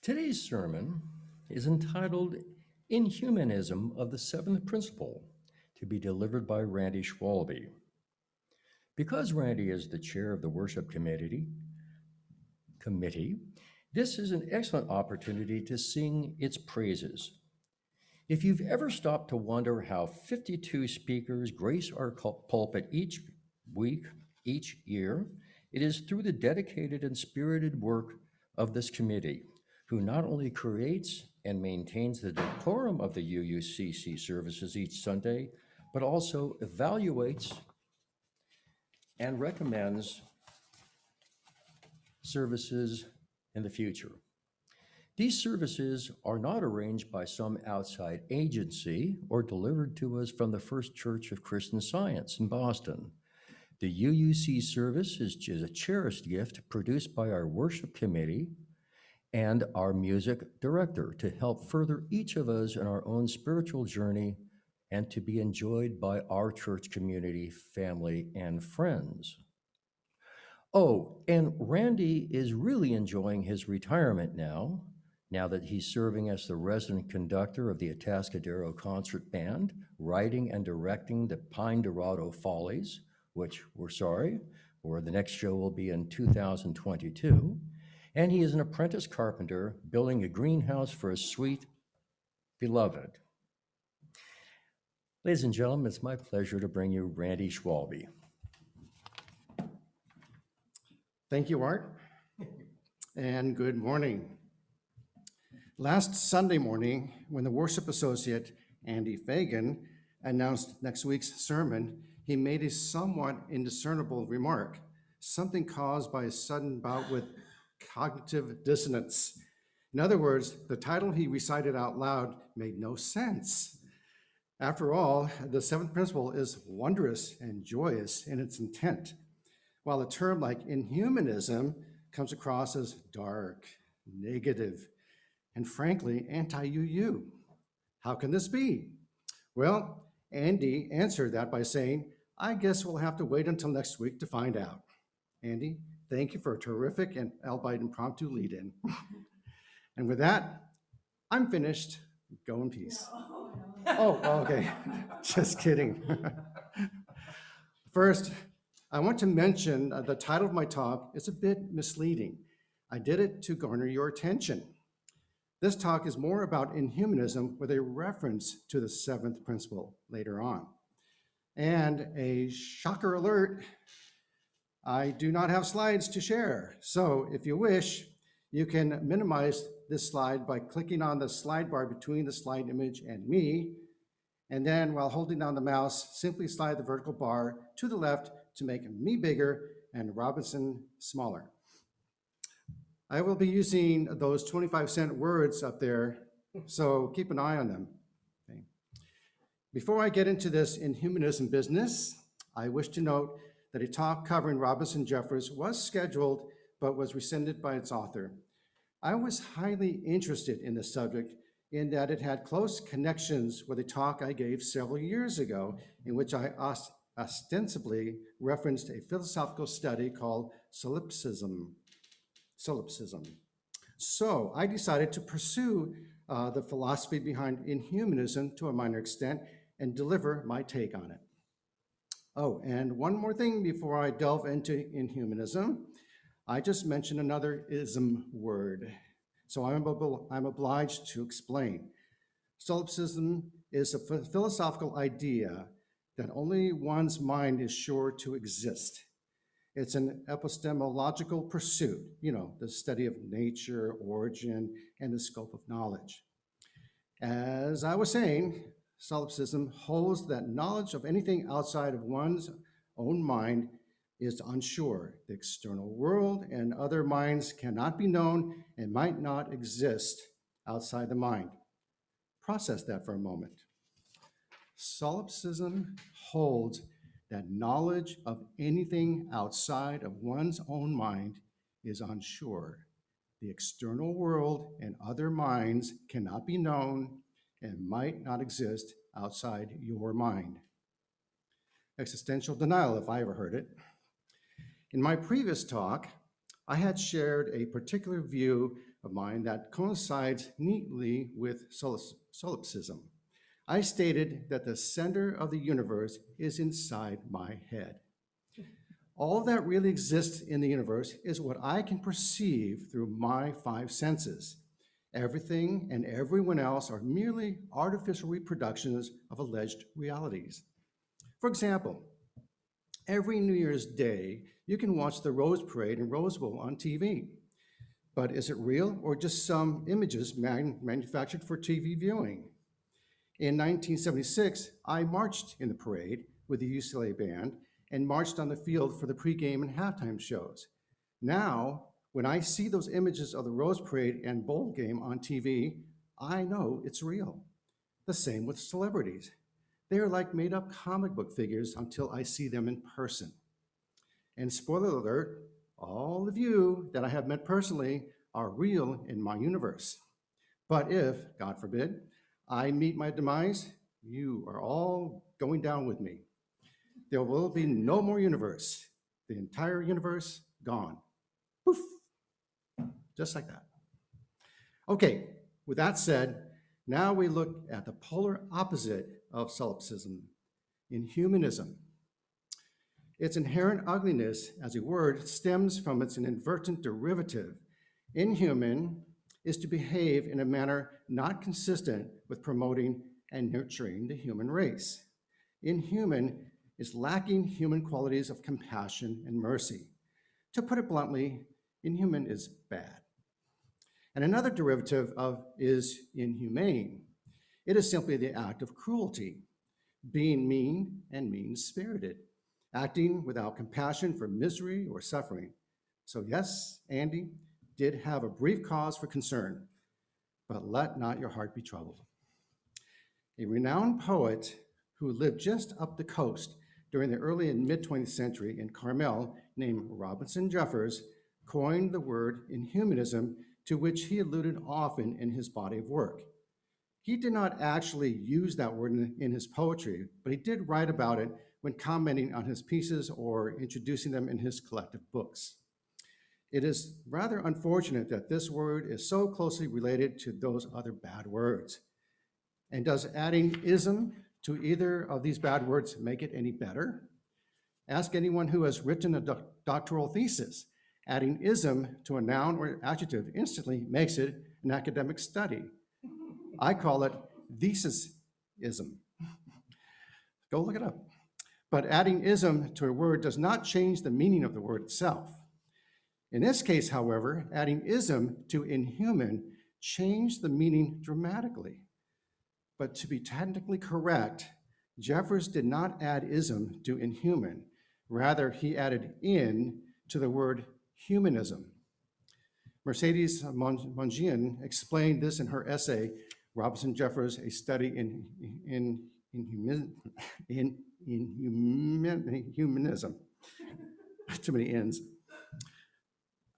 Today's sermon is entitled Inhumanism of the Seventh Principle, to be delivered by Randy Schwalbe. Because Randy is the chair of the worship committee, this is an excellent opportunity to sing its praises. If you've ever stopped to wonder how 52 speakers grace our pulpit each week, each year, it is through the dedicated and spirited work of this committee, who not only creates and maintains the decorum of the UUCC services each Sunday, but also evaluates and recommends services in the future. These services are not arranged by some outside agency or delivered to us from the First Church of Christian Science in Boston. The UUC service is a cherished gift produced by our worship committee and our music director to help further each of us in our own spiritual journey and to be enjoyed by our church community, family, and friends. Oh, and Randy is really enjoying his retirement now that he's serving as the resident conductor of the Atascadero Concert Band, writing and directing the Pine Dorado Follies, which we're sorry, or the next show will be in 2022. And he is an apprentice carpenter building a greenhouse for his sweet beloved. Ladies and gentlemen, it's my pleasure to bring you Randy Schwalbe. Thank you, Art, and good morning. Last Sunday morning, when the worship associate, Andy Fagan, announced next week's sermon, he made a somewhat indiscernible remark, something caused by a sudden bout with cognitive dissonance. In other words, the title he recited out loud made no sense. After all, the seventh principle is wondrous and joyous in its intent, while a term like inhumanism comes across as dark, negative, and frankly, anti-UU. How can this be? Well, Andy answered that by saying, I guess we'll have to wait until next week to find out. Andy, thank you for a terrific and albeit impromptu lead-in. And with that, I'm finished. Go in peace. Oh, okay. Just kidding. First, I want to mention the title of my talk is a bit misleading. I did it to garner your attention. This talk is more about inhumanism with a reference to the seventh principle later on. And a shocker alert, I do not have slides to share. So if you wish, you can minimize this slide by clicking on the slide bar between the slide image and me. And then while holding down the mouse, simply slide the vertical bar to the left to make me bigger and Robinson smaller. I will be using those 25-cent words up there, so keep an eye on them. Okay. Before I get into this inhumanism business, I wish to note that a talk covering Robinson Jeffers was scheduled, but was rescinded by its author. I was highly interested in this subject in that it had close connections with a talk I gave several years ago in which I ostensibly referenced a philosophical study called solipsism. So I decided to pursue the philosophy behind inhumanism to a minor extent and deliver my take on it. Oh, and one more thing before I delve into inhumanism. I just mentioned another ism word, so I'm obliged to explain. Solipsism is a philosophical idea that only one's mind is sure to exist. It's an epistemological pursuit, the study of nature, origin, and the scope of knowledge. As I was saying, solipsism holds that knowledge of anything outside of one's own mind is unsure. The external world and other minds cannot be known and might not exist outside the mind. Process that for a moment. Solipsism holds that knowledge of anything outside of one's own mind is unsure. The external world and other minds cannot be known and might not exist outside your mind. Existential denial, if I ever heard it. In my previous talk, I had shared a particular view of mine that coincides neatly with solipsism. I stated that the center of the universe is inside my head. All that really exists in the universe is what I can perceive through my five senses. Everything and everyone else are merely artificial reproductions of alleged realities. For example, every New Year's Day, you can watch the Rose Parade in Roseville on TV. But is it real or just some images manufactured for TV viewing? In 1976, I marched in the parade with the UCLA band and marched on the field for the pregame and halftime shows. Now, when I see those images of the Rose Parade and Bowl game on TV, I know it's real. The same with celebrities. They are like made-up comic book figures until I see them in person. And spoiler alert, all of you that I have met personally are real in my universe. But if, God forbid, I meet my demise, you are all going down with me. There will be no more universe. The entire universe gone. Poof. Just like that. Okay, with that said, now we look at the polar opposite of solipsism, inhumanism. Its inherent ugliness as a word stems from its inadvertent derivative. Inhuman is to behave in a manner not consistent with promoting and nurturing the human race. Inhuman is lacking human qualities of compassion and mercy. To put it bluntly, inhuman is bad. And another derivative of is inhumane. It is simply the act of cruelty, being mean and mean-spirited, acting without compassion for misery or suffering. So yes, Andy did have a brief cause for concern, but let not your heart be troubled. A renowned poet who lived just up the coast during the early and mid-20th century in Carmel named Robinson Jeffers coined the word inhumanism, to which he alluded often in his body of work. He did not actually use that word in his poetry, but he did write about it when commenting on his pieces or introducing them in his collective books. It is rather unfortunate that this word is so closely related to those other bad words. And does adding ism to either of these bad words make it any better? Ask anyone who has written a doctoral thesis. Adding ism to a noun or adjective instantly makes it an academic study. I call it thesisism. Go look it up. But adding ism to a word does not change the meaning of the word itself. In this case, however, adding ism to inhuman changed the meaning dramatically. But to be technically correct, Jeffers did not add ism to inhuman. Rather, he added in to the word humanism. Mercedes Mongian explained this in her essay, Robinson Jeffers, A Study in Humanism. Too many N's.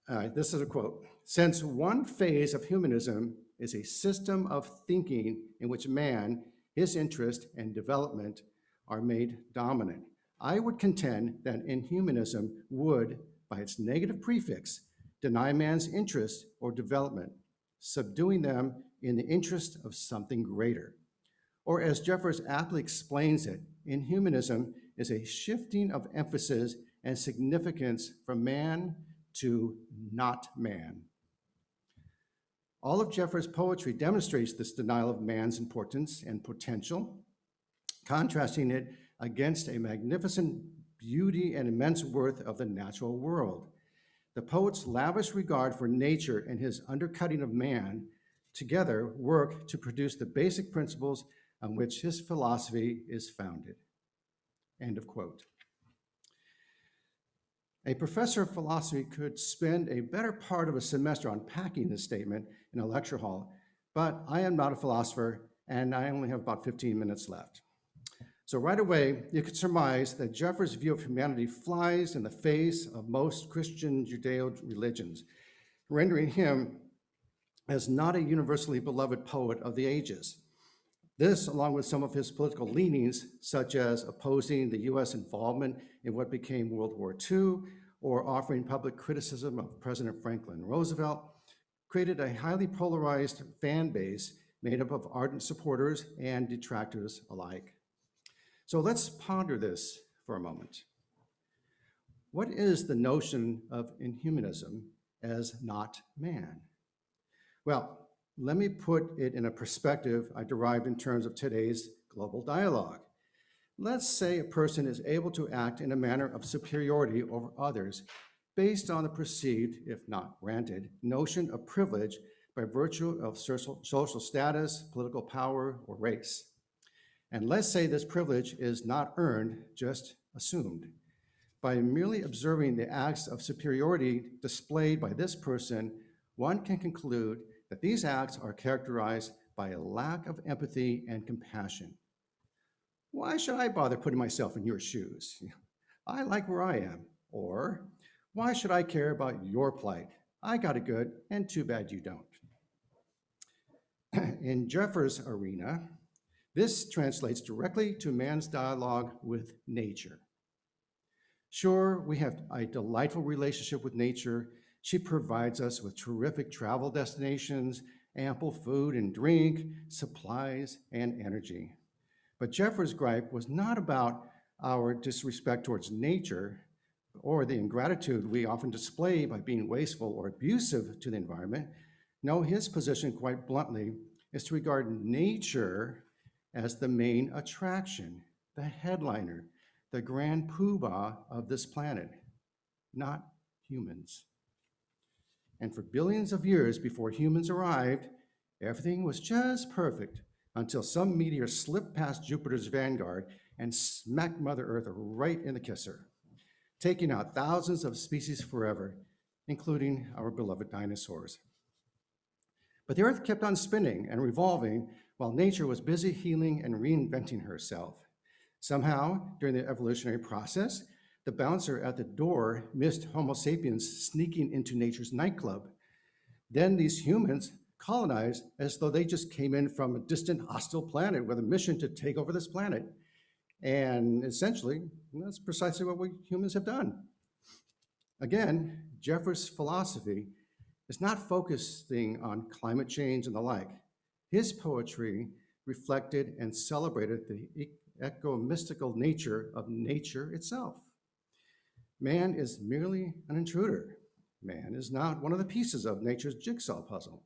All right, this is a quote. Since one phase of humanism is a system of thinking in which man, his interest, and development are made dominant, I would contend that inhumanism would, by its negative prefix, deny man's interest or development, subduing them in the interest of something greater. Or as Jeffers aptly explains it, inhumanism is a shifting of emphasis and significance from man to not man. All of Jeffers' poetry demonstrates this denial of man's importance and potential, contrasting it against a magnificent beauty and immense worth of the natural world. The poet's lavish regard for nature and his undercutting of man together work to produce the basic principles on which his philosophy is founded. End of quote. A professor of philosophy could spend a better part of a semester unpacking this statement in a lecture hall, but I am not a philosopher and I only have about 15 minutes left. So right away, you could surmise that Jeffers' view of humanity flies in the face of most Christian Judeo religions, rendering him as not a universally beloved poet of the ages. This, along with some of his political leanings, such as opposing the US involvement in what became World War II, or offering public criticism of President Franklin Roosevelt created a highly polarized fan base made up of ardent supporters and detractors alike. So let's ponder this for a moment. What is the notion of inhumanism as not man? Well, let me put it in a perspective I derived in terms of today's global dialogue. Let's say a person is able to act in a manner of superiority over others based on the perceived, if not granted, notion of privilege by virtue of social status, political power, or race. And let's say this privilege is not earned, just assumed. By merely observing the acts of superiority displayed by this person, one can conclude that these acts are characterized by a lack of empathy and compassion. Why should I bother putting myself in your shoes? I like where I am. Or, why should I care about your plight? I got it good, and too bad you don't. In Jeffers' arena, this translates directly to man's dialogue with nature. Sure, we have a delightful relationship with nature. She provides us with terrific travel destinations, ample food and drink, supplies, and energy. But Jeffers' gripe was not about our disrespect towards nature or the ingratitude we often display by being wasteful or abusive to the environment. No, his position, quite bluntly, is to regard nature as the main attraction, the headliner, the grand poobah of this planet, not humans. And for billions of years before humans arrived, everything was just perfect until some meteor slipped past Jupiter's vanguard and smacked Mother Earth right in the kisser, taking out thousands of species forever, including our beloved dinosaurs. But the Earth kept on spinning and revolving while nature was busy healing and reinventing herself. Somehow, during the evolutionary process, the bouncer at the door missed Homo sapiens sneaking into nature's nightclub. Then these humans colonized as though they just came in from a distant hostile planet with a mission to take over this planet. And essentially, that's precisely what we humans have done. Again, Jeffers' philosophy is not focusing on climate change and the like. His poetry reflected and celebrated the eco-mystical nature of nature itself. Man is merely an intruder. Man is not one of the pieces of nature's jigsaw puzzle.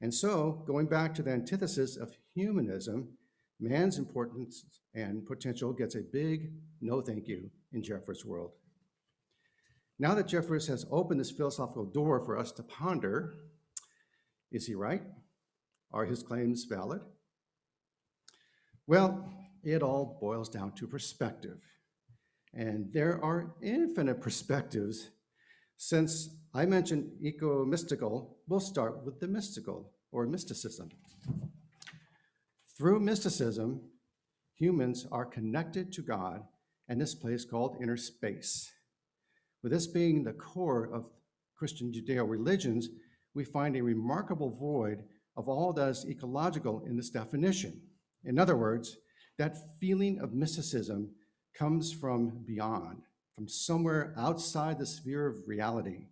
And so, going back to the antithesis of humanism, man's importance and potential gets a big no thank you in Jeffers' world. Now that Jeffers has opened this philosophical door for us to ponder, is he right? Are his claims valid? Well, it all boils down to perspective. And there are infinite perspectives. Since I mentioned eco-mystical, we'll start with the mystical or mysticism. Through mysticism, humans are connected to God and this place called inner space. With this being the core of Christian Judeo religions, we find a remarkable void of all that is ecological in this definition. In other words, that feeling of mysticism comes from beyond, from somewhere outside the sphere of reality.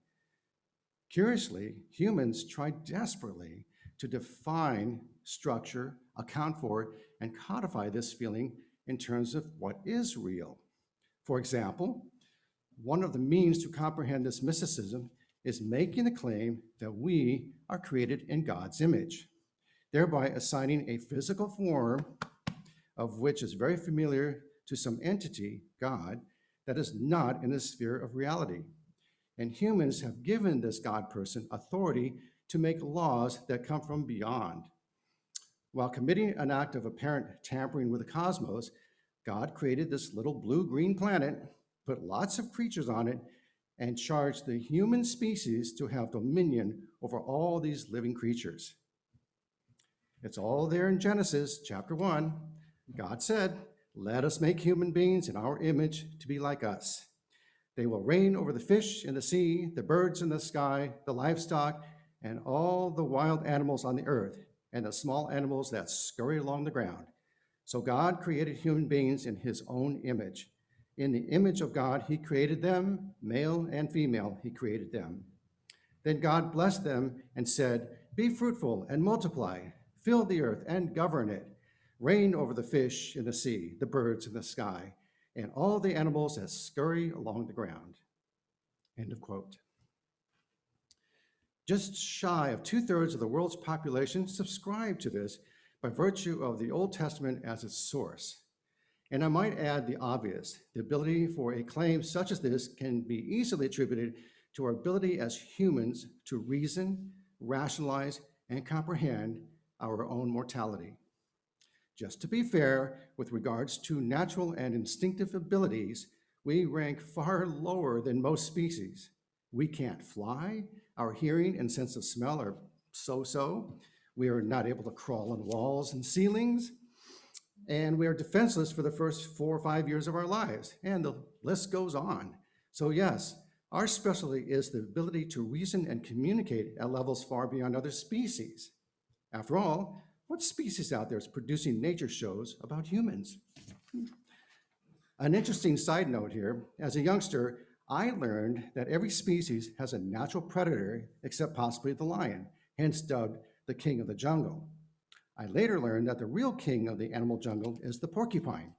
Curiously, humans try desperately to define, structure, account for, and codify this feeling in terms of what is real. For example, one of the means to comprehend this mysticism is making the claim that we are created in God's image, thereby assigning a physical form of which is very familiar to some entity, God, that is not in the sphere of reality. And humans have given this God person authority to make laws that come from beyond. While committing an act of apparent tampering with the cosmos, God created this little blue-green planet, put lots of creatures on it, and charged the human species to have dominion over all these living creatures. It's all there in Genesis chapter 1. God said, "Let us make human beings in our image to be like us. They will reign over the fish in the sea, the birds in the sky, the livestock, and all the wild animals on the earth, and the small animals that scurry along the ground." So God created human beings in his own image. In the image of God, he created them, male and female, he created them. Then God blessed them and said, "Be fruitful and multiply, fill the earth and govern it. Reign over the fish in the sea, the birds in the sky, and all the animals that scurry along the ground." End of quote. Just shy of 2/3 of the world's population subscribe to this by virtue of the Old Testament as its source. And I might add the obvious: the ability for a claim such as this can be easily attributed to our ability as humans to reason, rationalize, and comprehend our own mortality. Just to be fair, with regards to natural and instinctive abilities, we rank far lower than most species. We can't fly, our hearing and sense of smell are so-so, we are not able to crawl on walls and ceilings, and we are defenseless for the first 4 or 5 years of our lives, and the list goes on. So yes, our specialty is the ability to reason and communicate at levels far beyond other species. After all, what species out there is producing nature shows about humans? An interesting side note here: as a youngster, I learned that every species has a natural predator except possibly the lion, hence dubbed the king of the jungle. I later learned that the real king of the animal jungle is the porcupine.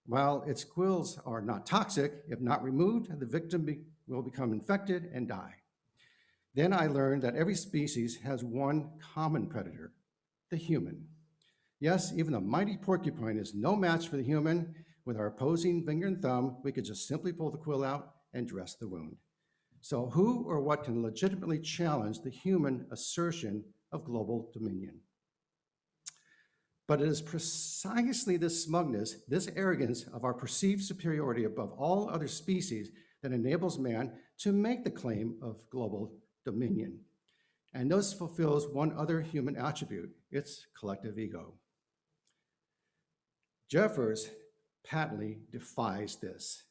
While its quills are not toxic, if not removed, the victim will become infected and die. Then I learned that every species has one common predator: the human. Yes, even the mighty porcupine is no match for the human. With our opposing finger and thumb, we could just simply pull the quill out and dress the wound. So who or what can legitimately challenge the human assertion of global dominion? But it is precisely this smugness, this arrogance of our perceived superiority above all other species that enables man to make the claim of global dominion. And this fulfills one other human attribute: its collective ego. Jeffers patently defies this.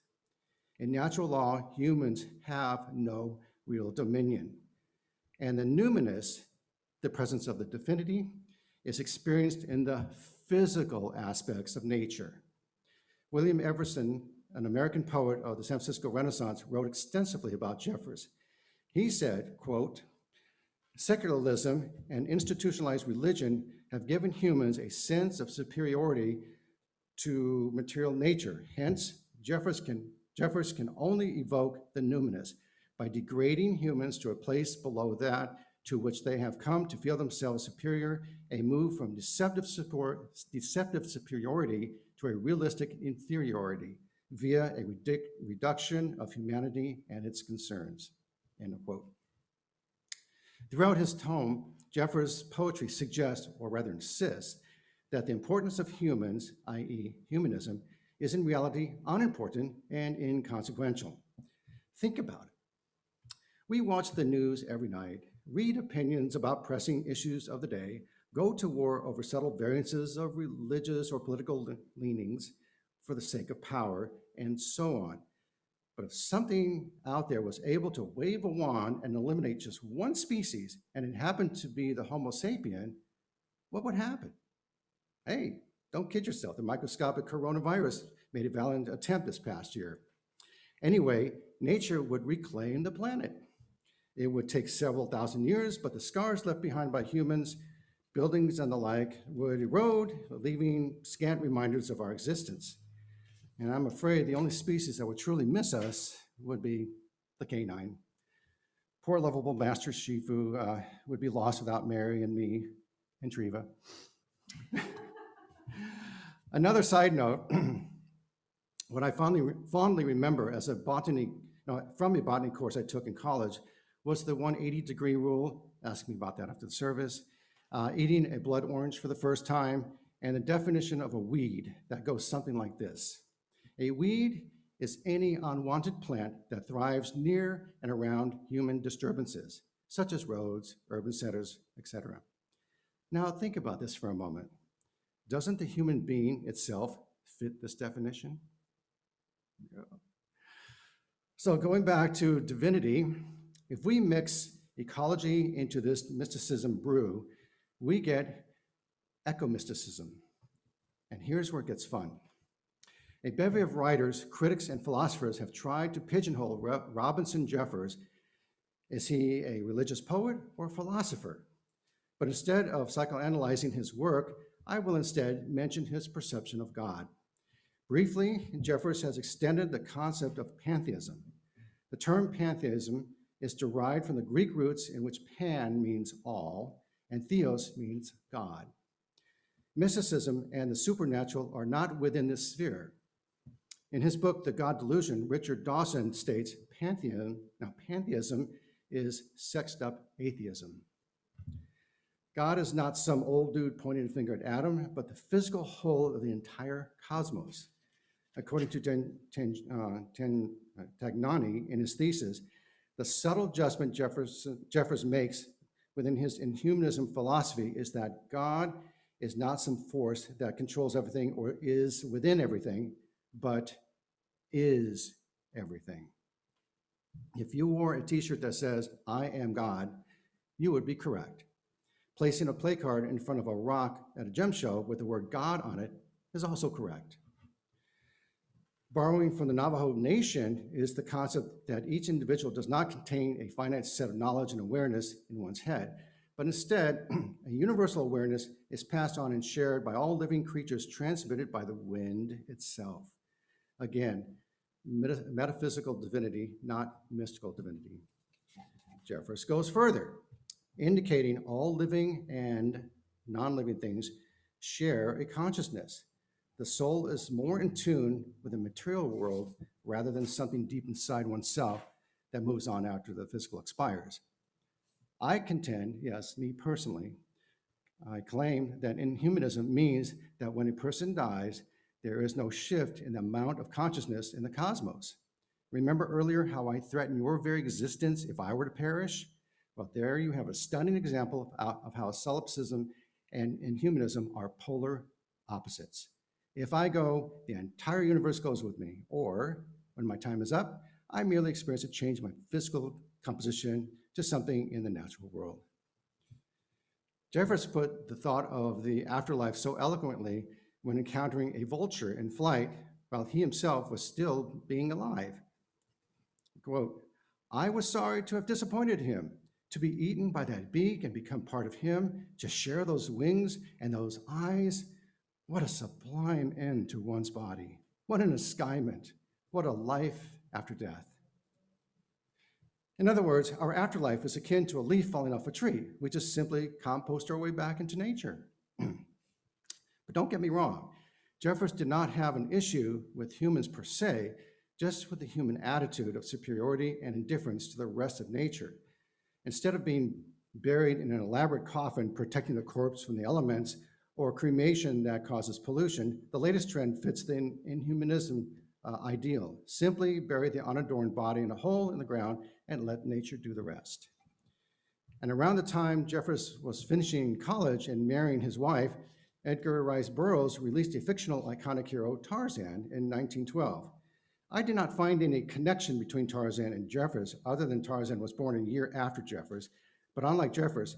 In natural law, humans have no real dominion. And the numinous, the presence of the divinity, is experienced in the physical aspects of nature. William Everson, an American poet of the San Francisco Renaissance, wrote extensively about Jeffers. He said, quote, "Secularism and institutionalized religion have given humans a sense of superiority to material nature. Hence, Jeffers can only evoke the numinous by degrading humans to a place below that to which they have come to feel themselves superior, a move from deceptive superiority to a realistic inferiority via a reduction of humanity and its concerns." End of quote. Throughout his tome, Jeffers' poetry suggests, or rather insists, that the importance of humans, i.e. humanism, is in reality unimportant and inconsequential. Think about it. We watch the news every night, read opinions about pressing issues of the day, go to war over subtle variances of religious or political leanings for the sake of power, and so on. But if something out there was able to wave a wand and eliminate just one species, and it happened to be the Homo sapien, what would happen? Hey, don't kid yourself. The microscopic coronavirus made a valiant attempt this past year. Anyway, nature would reclaim the planet. It would take several thousand years, but the scars left behind by humans, buildings and the like, would erode, leaving scant reminders of our existence. And I'm afraid the only species that would truly miss us would be the canine. Poor lovable Master Shifu would be lost without Mary and me and Triva. Another side note, what I fondly remember as from a botany course I took in college was the 180-degree rule. Ask me about that after the service. Eating a blood orange for the first time, and the definition of a weed that goes something like this. A weed is any unwanted plant that thrives near and around human disturbances, such as roads, urban centers, etc. Now think about this for a moment. Doesn't the human being itself fit this definition? Yeah. So going back to divinity, if we mix ecology into this mysticism brew, we get ecomysticism. And here's where it gets fun. A bevy of writers, critics, and philosophers have tried to pigeonhole Robinson Jeffers. Is he a religious poet or a philosopher? But instead of psychoanalyzing his work, I will instead mention his perception of God. Briefly, Jeffers has extended the concept of pantheism. The term pantheism is derived from the Greek roots in which pan means all and theos means God. Mysticism and the supernatural are not within this sphere. In his book, The God Delusion, Richard Dawson states pantheism is sexed up atheism. God is not some old dude pointing a finger at Adam, but the physical whole of the entire cosmos. According to Tagnani in his thesis, the subtle adjustment Jeffers makes within his Inhumanism philosophy is that God is not some force that controls everything or is within everything, but is everything. If you wore a t-shirt that says, "I am God," you would be correct. Placing a play card in front of a rock at a gem show with the word God on it is also correct. Borrowing from the Navajo Nation is the concept that each individual does not contain a finite set of knowledge and awareness in one's head, but instead, a universal awareness is passed on and shared by all living creatures, transmitted by the wind itself. Again, metaphysical divinity, not mystical divinity. Jeffers goes further, indicating all living and non-living things share a consciousness. The soul is more in tune with the material world rather than something deep inside oneself that moves on after the physical expires. I contend, yes, me personally, I claim that Inhumanism means that when a person dies, there is no shift in the amount of consciousness in the cosmos. Remember earlier how I threatened your very existence if I were to perish? Well, there you have a stunning example of how solipsism and Inhumanism are polar opposites. If I go, the entire universe goes with me, or when my time is up, I merely experience a change in my physical composition to something in the natural world. Jeffers put the thought of the afterlife so eloquently when encountering a vulture in flight while he himself was still being alive. Quote, "I was sorry to have disappointed him, to be eaten by that beak and become part of him, to share those wings and those eyes. What a sublime end to one's body. What an escapement. What a life after death." In other words, our afterlife is akin to a leaf falling off a tree. We just simply compost our way back into nature. But don't get me wrong, Jeffers did not have an issue with humans per se, just with the human attitude of superiority and indifference to the rest of nature. Instead of being buried in an elaborate coffin protecting the corpse from the elements, or cremation that causes pollution, the latest trend fits the Inhumanism ideal. Simply bury the unadorned body in a hole in the ground and let nature do the rest. And around the time Jeffers was finishing college and marrying his wife, Edgar Rice Burroughs released a fictional iconic hero, Tarzan, in 1912. I did not find any connection between Tarzan and Jeffers, other than Tarzan was born a year after Jeffers. But unlike Jeffers,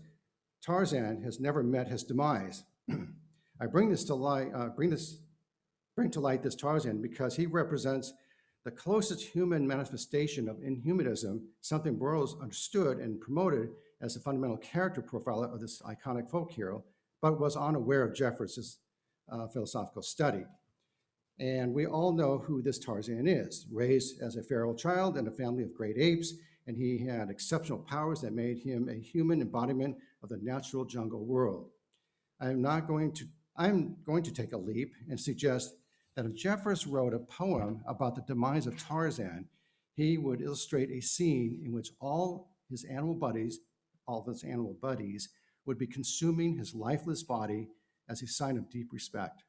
Tarzan has never met his demise. I bring to light this Tarzan because he represents the closest human manifestation of Inhumanism, something Burroughs understood and promoted as a fundamental character profile of this iconic folk hero, but was unaware of Jeffers' philosophical study. And we all know who this Tarzan is. Raised as a feral child in a family of great apes, and he had exceptional powers that made him a human embodiment of the natural jungle world. I'm going to take a leap and suggest that if Jeffers wrote a poem about the demise of Tarzan, he would illustrate a scene in which all of his animal buddies would be consuming his lifeless body as a sign of deep respect.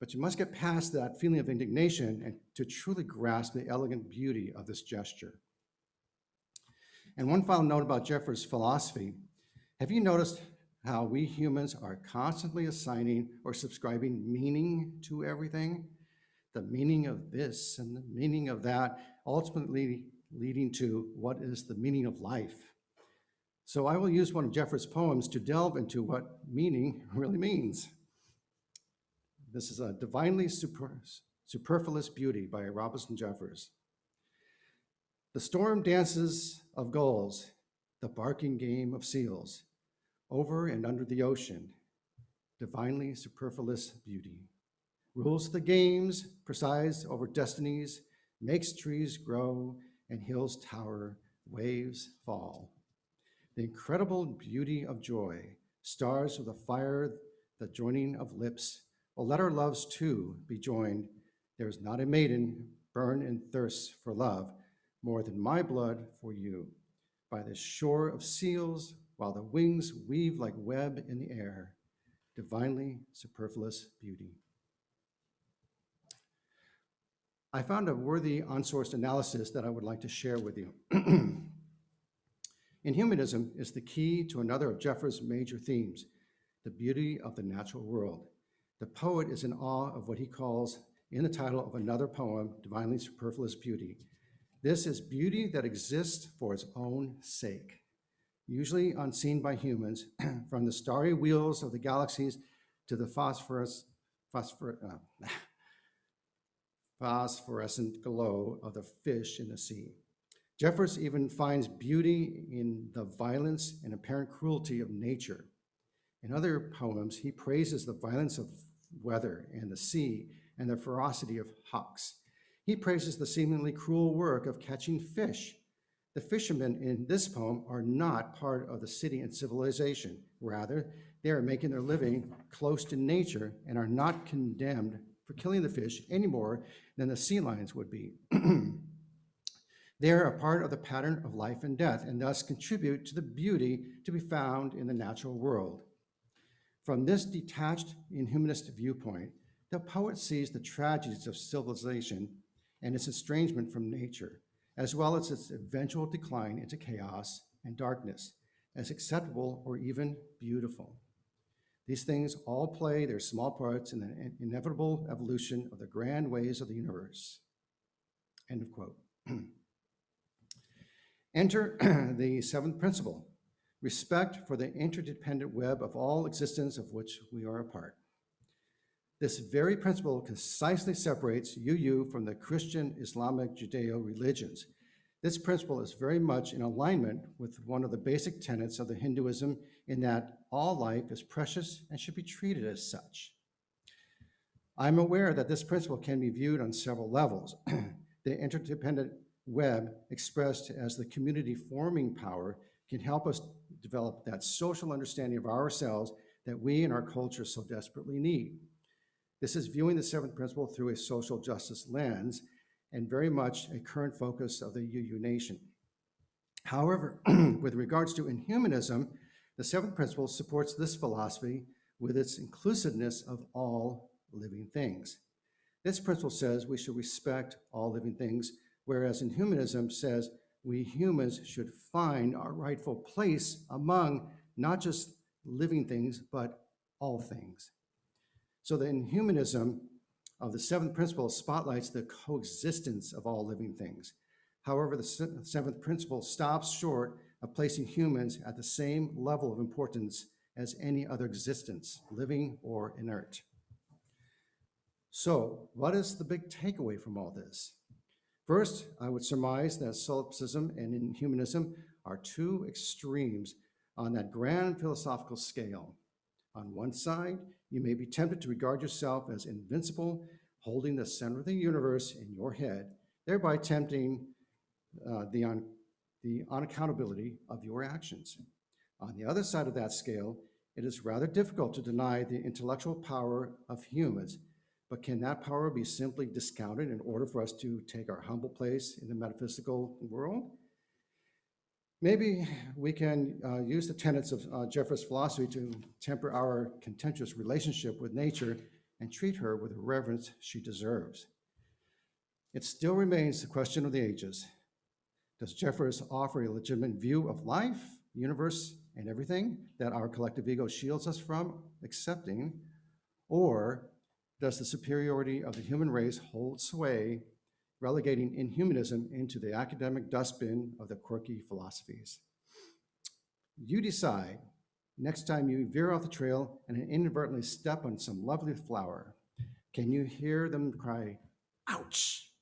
But you must get past that feeling of indignation and to truly grasp the elegant beauty of this gesture. And one final note about Jeffers' philosophy. Have you noticed how we humans are constantly assigning or subscribing meaning to everything? The meaning of this and the meaning of that, ultimately leading to what is the meaning of life. So I will use one of Jeffers' poems to delve into what meaning really means. This is a divinely Superfluous Beauty by Robinson Jeffers. The storm dances of gulls, the barking game of seals, over and under the ocean, divinely superfluous beauty. Rules the games, presides over destinies, makes trees grow and hills tower, waves fall. The incredible beauty of joy, stars with a fire, the joining of lips. Oh, let our loves too be joined. There is not a maiden burn and thirst for love more than my blood for you. By the shore of seals, while the wings weave like web in the air, divinely superfluous beauty. I found a worthy unsourced analysis that I would like to share with you. Inhumanism is the key to another of Jeffers' major themes, the beauty of the natural world. The poet is in awe of what he calls, in the title of another poem, divinely superfluous beauty. This is beauty that exists for its own sake, usually unseen by humans, from the starry wheels of the galaxies to the phosphorescent glow of the fish in the sea. Jeffers even finds beauty in the violence and apparent cruelty of nature. In other poems, he praises the violence of weather and the sea and the ferocity of hawks. He praises the seemingly cruel work of catching fish. The fishermen in this poem are not part of the city and civilization. Rather, they are making their living close to nature and are not condemned for killing the fish any more than the sea lions would be. They are a part of the pattern of life and death and thus contribute to the beauty to be found in the natural world. From this detached inhumanist viewpoint, the poet sees the tragedies of civilization and its estrangement from nature, as well as its eventual decline into chaos and darkness, as acceptable or even beautiful. These things all play their small parts in the inevitable evolution of the grand ways of the universe. End of quote. Enter the seventh principle, respect for the interdependent web of all existence of which we are a part. This very principle concisely separates you from the Christian, Islamic, Judeo religions. This principle is very much in alignment with one of the basic tenets of the Hinduism in that all life is precious and should be treated as such. I'm aware that this principle can be viewed on several levels. The interdependent web, expressed as the community forming power, can help us develop that social understanding of ourselves that we and our culture so desperately need. This is viewing the seventh principle through a social justice lens and very much a current focus of the UU Nation. However, with regards to Inhumanism, the seventh principle supports this philosophy with its inclusiveness of all living things. This principle says we should respect all living things, whereas Inhumanism says we humans should find our rightful place among not just living things, but all things. So the Inhumanism of the seventh principle spotlights the coexistence of all living things. However, the seventh principle stops short of placing humans at the same level of importance as any other existence, living or inert. So, what is the big takeaway from all this? First, I would surmise that solipsism and Inhumanism are two extremes on that grand philosophical scale. On one side, you may be tempted to regard yourself as invincible, holding the center of the universe in your head, thereby tempting the unaccountability of your actions. On the other side of that scale, it is rather difficult to deny the intellectual power of humans, but can that power be simply discounted in order for us to take our humble place in the metaphysical world? Maybe we can use the tenets of Jeffers' philosophy to temper our contentious relationship with nature and treat her with the reverence she deserves. It still remains the question of the ages. Does Jeffers offer a legitimate view of life, universe, and everything that our collective ego shields us from accepting, or does the superiority of the human race hold sway, relegating Inhumanism into the academic dustbin of the quirky philosophies? You decide. Next time you veer off the trail and inadvertently step on some lovely flower, can you hear them cry, Ouch.